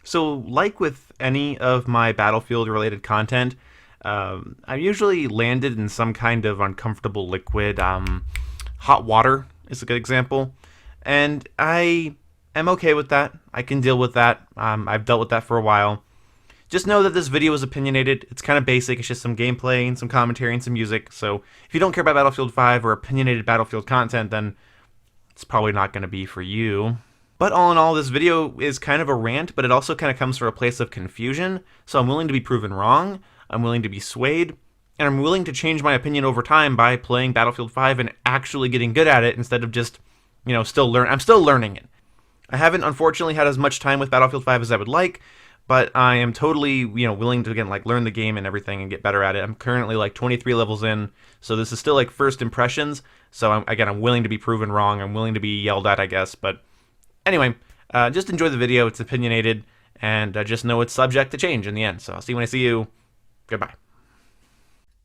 So, like with any of my Battlefield related content, I usually landed in some kind of uncomfortable liquid. Hot water is a good example. And I am okay with that. I can deal with that. I've dealt with that for a while. Just know that this video is opinionated. It's kind of basic. It's just some gameplay and some commentary and some music. So if you don't care about Battlefield 5 or opinionated Battlefield content, then it's probably not going to be for you. But all in all, this video is kind of a rant, but it also kind of comes from a place of confusion. So I'm willing to be proven wrong. I'm willing to be swayed. And I'm willing to change my opinion over time by playing Battlefield 5 and actually getting good at it instead of just, I'm still learning it. I haven't, unfortunately, had as much time with Battlefield 5 as I would like, but I am totally, willing to, again, learn the game and everything and get better at it. I'm currently, 23 levels in, so this is still, first impressions. So, I'm willing to be proven wrong. I'm willing to be yelled at, I guess. But anyway, just enjoy the video. It's opinionated, and just know it's subject to change in the end. So, I'll see you when I see you. Goodbye.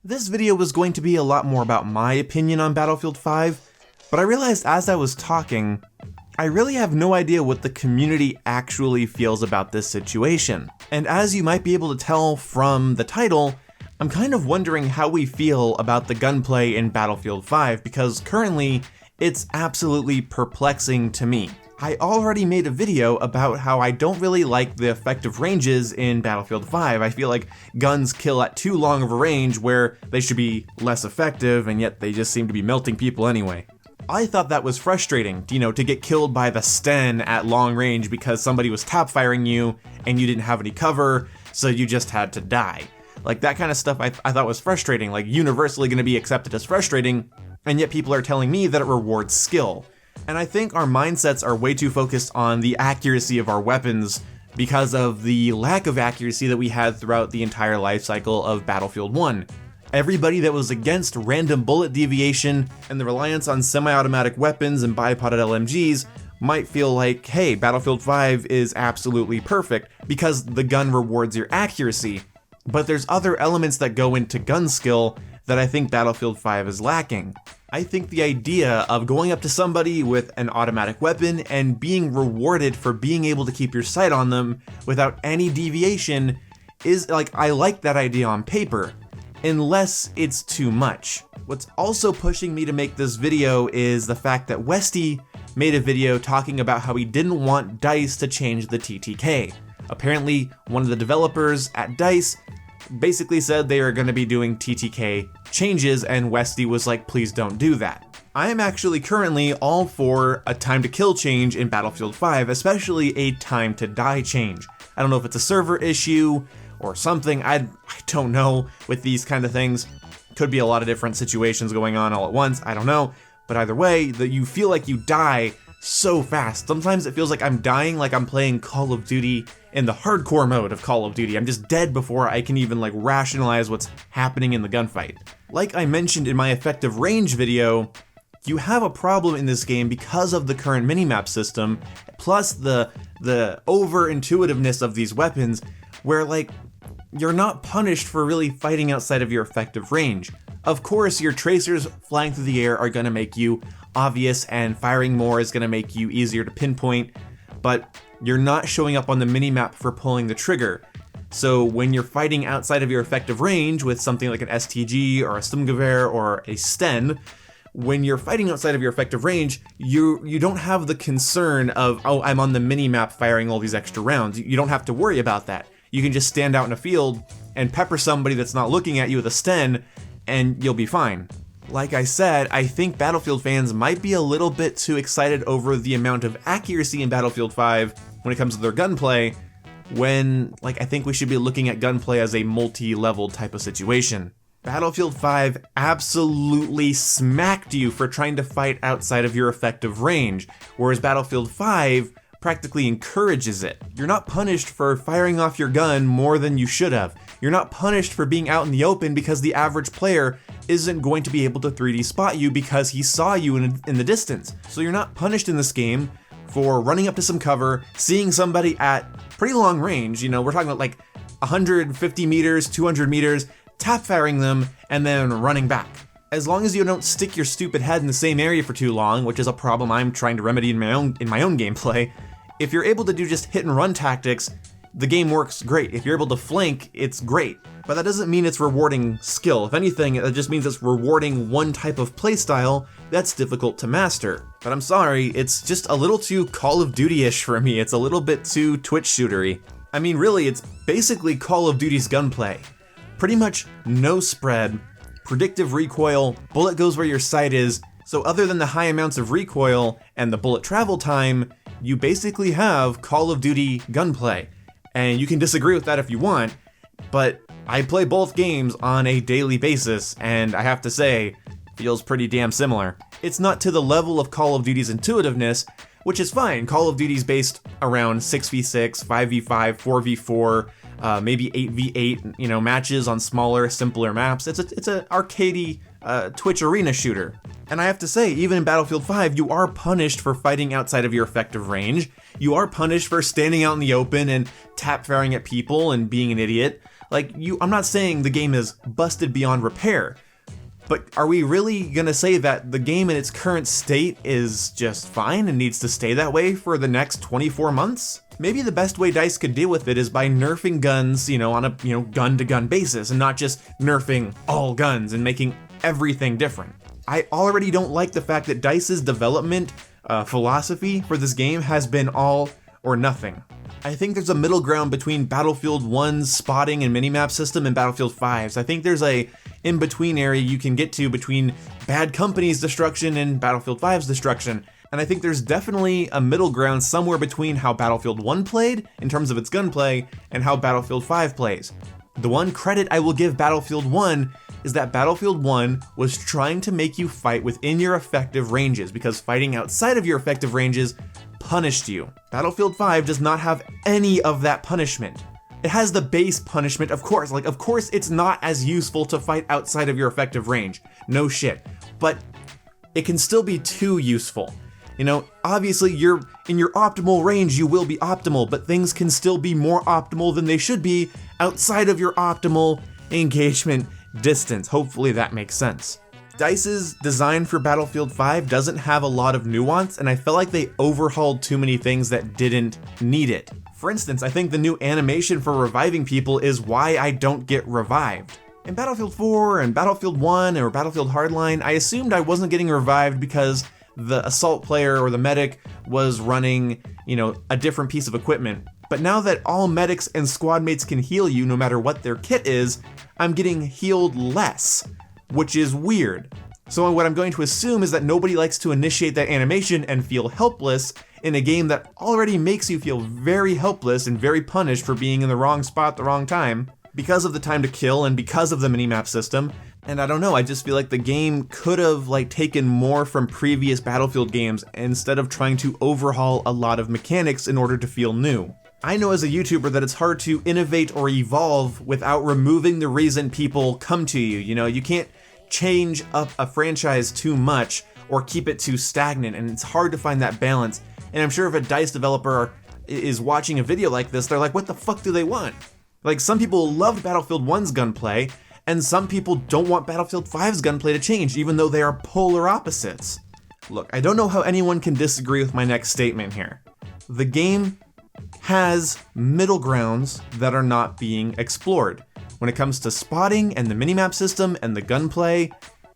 This video was going to be a lot more about my opinion on Battlefield 5, but I realized as I was talking, I really have no idea what the community actually feels about this situation. And as you might be able to tell from the title, I'm kind of wondering how we feel about the gunplay in Battlefield 5, because currently, it's absolutely perplexing to me. I already made a video about how I don't really like the effective ranges in Battlefield 5. I feel like guns kill at too long of a range where they should be less effective, and yet they just seem to be melting people anyway. I thought that was frustrating, to get killed by the Sten at long range because somebody was tap firing you and you didn't have any cover, so you just had to die. That kind of stuff I thought was frustrating, universally going to be accepted as frustrating, and yet people are telling me that it rewards skill. And I think our mindsets are way too focused on the accuracy of our weapons because of the lack of accuracy that we had throughout the entire life cycle of Battlefield 1. Everybody that was against random bullet deviation and the reliance on semi-automatic weapons and bipoded LMGs might feel like, hey, Battlefield 5 is absolutely perfect because the gun rewards your accuracy. But there's other elements that go into gun skill that I think Battlefield 5 is lacking. I think the idea of going up to somebody with an automatic weapon and being rewarded for being able to keep your sight on them without any deviation is I like that idea on paper, unless it's too much. What's also pushing me to make this video is the fact that Westy made a video talking about how he didn't want DICE to change the TTK. Apparently, one of the developers at DICE basically said they are going to be doing TTK changes, and Westy was like, please don't do that. I am actually currently all for a time to kill change in Battlefield 5, especially a time to die change. I don't know if it's a server issue or something, I don't know with these kind of things. Could be a lot of different situations going on all at once, I don't know. But either way, that you feel like you die so fast. Sometimes it feels like I'm dying like I'm playing Call of Duty in the hardcore mode of Call of Duty. I'm just dead before I can even rationalize what's happening in the gunfight. Like I mentioned in my effective range video, you have a problem in this game because of the current minimap system, plus the over-intuitiveness of these weapons, where you're not punished for really fighting outside of your effective range. Of course, your tracers flying through the air are going to make you obvious, and firing more is going to make you easier to pinpoint, but you're not showing up on the minimap for pulling the trigger. So when you're fighting outside of your effective range with something like an STG or a Sturmgewehr or a Sten, when you're fighting outside of your effective range, you don't have the concern of, oh, I'm on the minimap firing all these extra rounds. You don't have to worry about that. You can just stand out in a field and pepper somebody that's not looking at you with a Sten, and you'll be fine. Like I said, I think Battlefield fans might be a little bit too excited over the amount of accuracy in Battlefield 5 when it comes to their gunplay, when, I think we should be looking at gunplay as a multi-level type of situation. Battlefield 5 absolutely smacked you for trying to fight outside of your effective range, whereas Battlefield 5 practically encourages it. You're not punished for firing off your gun more than you should have. You're not punished for being out in the open because the average player isn't going to be able to 3D spot you because he saw you in the distance. So you're not punished in this game for running up to some cover, seeing somebody at pretty long range, we're talking about 150 meters, 200 meters, tap firing them, and then running back. As long as you don't stick your stupid head in the same area for too long, which is a problem I'm trying to remedy in my own gameplay, if you're able to do just hit and run tactics, the game works great. If you're able to flank, it's great. But that doesn't mean it's rewarding skill. If anything, it just means it's rewarding one type of playstyle that's difficult to master. But I'm sorry, it's just a little too Call of Duty-ish for me. It's a little bit too Twitch shootery. I mean, really, it's basically Call of Duty's Gunplay. Pretty much no spread, predictive recoil, bullet goes where your sight is, so other than the high amounts of recoil and the bullet travel time, you basically have Call of Duty Gunplay. And you can disagree with that if you want, but I play both games on a daily basis, and I have to say, feels pretty damn similar. It's not to the level of Call of Duty's intuitiveness, which is fine. Call of Duty's based around 6v6, 5v5, 4v4, maybe 8v8, matches on smaller, simpler maps. It's an arcadey Twitch arena shooter. And I have to say, even in Battlefield 5, you are punished for fighting outside of your effective range. You are punished for standing out in the open and tap firing at people and being an idiot. I'm not saying the game is busted beyond repair, but are we really gonna say that the game in its current state is just fine and needs to stay that way for the next 24 months? Maybe the best way DICE could deal with it is by nerfing guns, on a gun-to-gun basis, and not just nerfing all guns and making everything different. I already don't like the fact that DICE's development philosophy for this game has been all or nothing. I think there's a middle ground between Battlefield 1's spotting and minimap system and Battlefield 5's. I think there's a in-between area you can get to between Bad Company's destruction and Battlefield 5's destruction. And I think there's definitely a middle ground somewhere between how Battlefield 1 played, in terms of its gunplay, and how Battlefield 5 plays. The one credit I will give Battlefield 1 is that Battlefield 1 was trying to make you fight within your effective ranges, because fighting outside of your effective ranges punished you. Battlefield 5 does not have any of that punishment. It has the base punishment, of course. Of course it's not as useful to fight outside of your effective range. No shit. But it can still be too useful. Obviously you're in your optimal range, you will be optimal, but things can still be more optimal than they should be outside of your optimal engagement distance. Hopefully that makes sense. DICE's design for Battlefield 5 doesn't have a lot of nuance, and I felt like they overhauled too many things that didn't need it. For instance, I think the new animation for reviving people is why I don't get revived. In Battlefield 4 and Battlefield 1 or Battlefield Hardline, I assumed I wasn't getting revived because the assault player or the medic was running, a different piece of equipment. But now that all medics and squad mates can heal you no matter what their kit is, I'm getting healed less, which is weird. So what I'm going to assume is that nobody likes to initiate that animation and feel helpless in a game that already makes you feel very helpless and very punished for being in the wrong spot at the wrong time, because of the time to kill and because of the minimap system. And I don't know, I just feel like the game could have taken more from previous Battlefield games instead of trying to overhaul a lot of mechanics in order to feel new. I know as a YouTuber that it's hard to innovate or evolve without removing the reason people come to you. You can't change up a franchise too much or keep it too stagnant, and it's hard to find that balance. And I'm sure if a DICE developer is watching a video like this, they're like, what the fuck do they want? Some people loved Battlefield 1's gunplay, and some people don't want Battlefield 5's gunplay to change, even though they are polar opposites. Look, I don't know how anyone can disagree with my next statement here. The game has middle grounds that are not being explored. When it comes to spotting and the minimap system and the gunplay,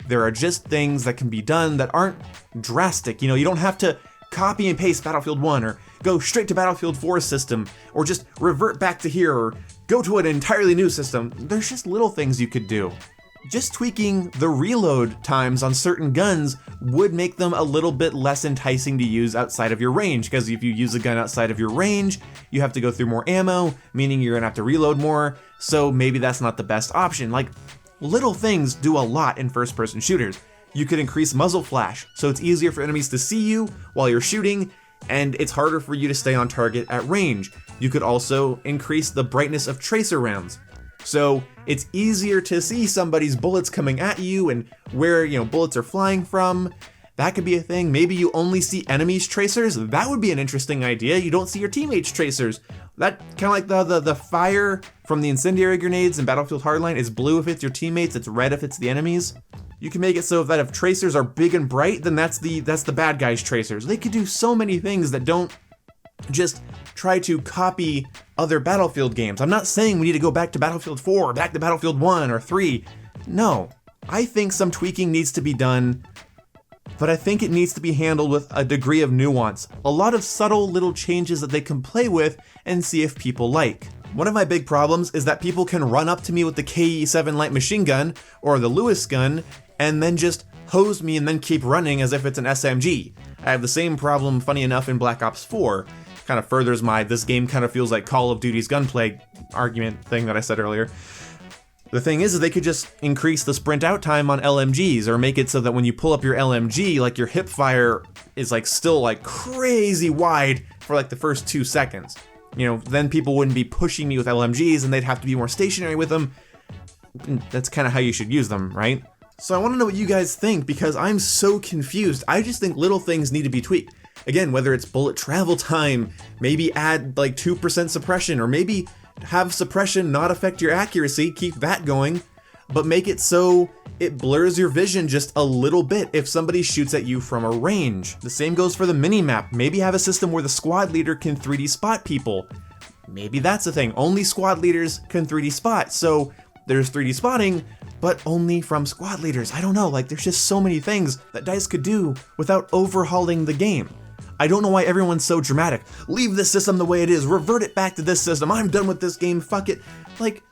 there are just things that can be done that aren't drastic. You don't have to copy and paste Battlefield 1 or go straight to Battlefield 4's system or just revert back to here or go to an entirely new system. There's just little things you could do. Just tweaking the reload times on certain guns would make them a little bit less enticing to use outside of your range, because if you use a gun outside of your range, you have to go through more ammo, meaning you're gonna have to reload more, so maybe that's not the best option. Little things do a lot in first-person shooters. You could increase muzzle flash, so it's easier for enemies to see you while you're shooting, and it's harder for you to stay on target at range. You could also increase the brightness of tracer rounds, so it's easier to see somebody's bullets coming at you and where, bullets are flying from. That could be a thing. Maybe you only see enemies' tracers. That would be an interesting idea. You don't see your teammates' tracers. That kind of like the fire from the incendiary grenades in Battlefield Hardline is blue if it's your teammates, it's red if it's the enemies. You can make it so that if tracers are big and bright, then that's the bad guys' tracers. They could do so many things that don't just try to copy other Battlefield games. I'm not saying we need to go back to Battlefield 4, or back to Battlefield 1 or 3. No, I think some tweaking needs to be done, but I think it needs to be handled with a degree of nuance. A lot of subtle little changes that they can play with and see if people like. One of my big problems is that people can run up to me with the KE7 light machine gun or the Lewis gun and then just hose me and then keep running as if it's an SMG. I have the same problem, funny enough, in Black Ops 4. Kind of furthers my this game kind of feels like Call of Duty's Gunplay argument thing that I said earlier. The thing is they could just increase the sprint out time on LMGs or make it so that when you pull up your LMG, like your hip fire is like still like crazy wide for like the first 2 seconds. You know, then people wouldn't be pushing me with LMGs and they'd have to be more stationary with them. That's kind of how you should use them, right? So I want to know what you guys think because I'm so confused. I just think little things need to be tweaked. Again, whether it's bullet travel time, maybe add like 2% suppression, or maybe have suppression not affect your accuracy, keep that going, but make it so it blurs your vision just a little bit if somebody shoots at you from a range. The same goes for the minimap. Maybe have a system where the squad leader can 3D spot people. Maybe that's the thing. Only squad leaders can 3D spot, so there's 3D spotting, but only from squad leaders. I don't know, like there's just so many things that DICE could do without overhauling the game. I don't know why everyone's so dramatic. Leave this system the way it is, revert it back to this system, I'm done with this game, fuck it. Like,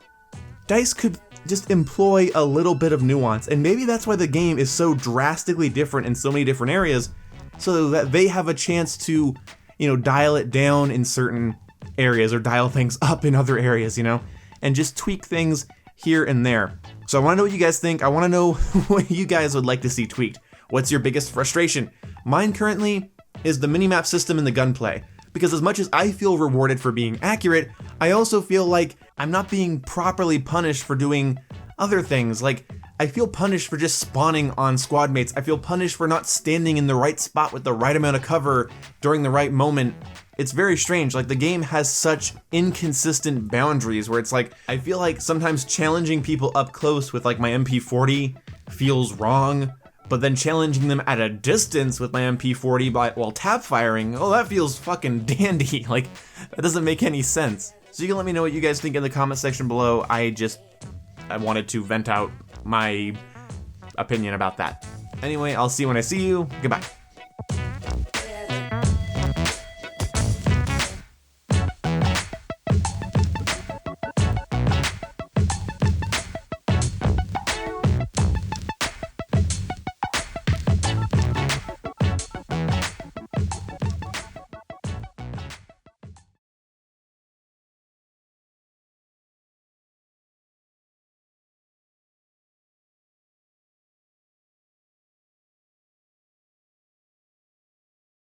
DICE could just employ a little bit of nuance, and maybe that's why the game is so drastically different in so many different areas, so that they have a chance to, you know, dial it down in certain areas or dial things up in other areas, you know, and just tweak things here and there. So I want to know what you guys think. I want to know what you guys would like to see tweaked. What's your biggest frustration? Mine currently is the minimap system and the gunplay. Because as much as I feel rewarded for being accurate, I also feel like I'm not being properly punished for doing other things. Like, I feel punished for just spawning on squad mates. I feel punished for not standing in the right spot with the right amount of cover during the right moment. It's very strange. Like, the game has such inconsistent boundaries where it's like, I feel like sometimes challenging people up close with like my MP40 feels wrong, but then challenging them at a distance with my MP40 while tap firing, oh, that feels fucking dandy. Like, that doesn't make any sense. So you can let me know what you guys think in the comment section below. I wanted to vent out my opinion about that. Anyway, I'll see you when I see you. Goodbye.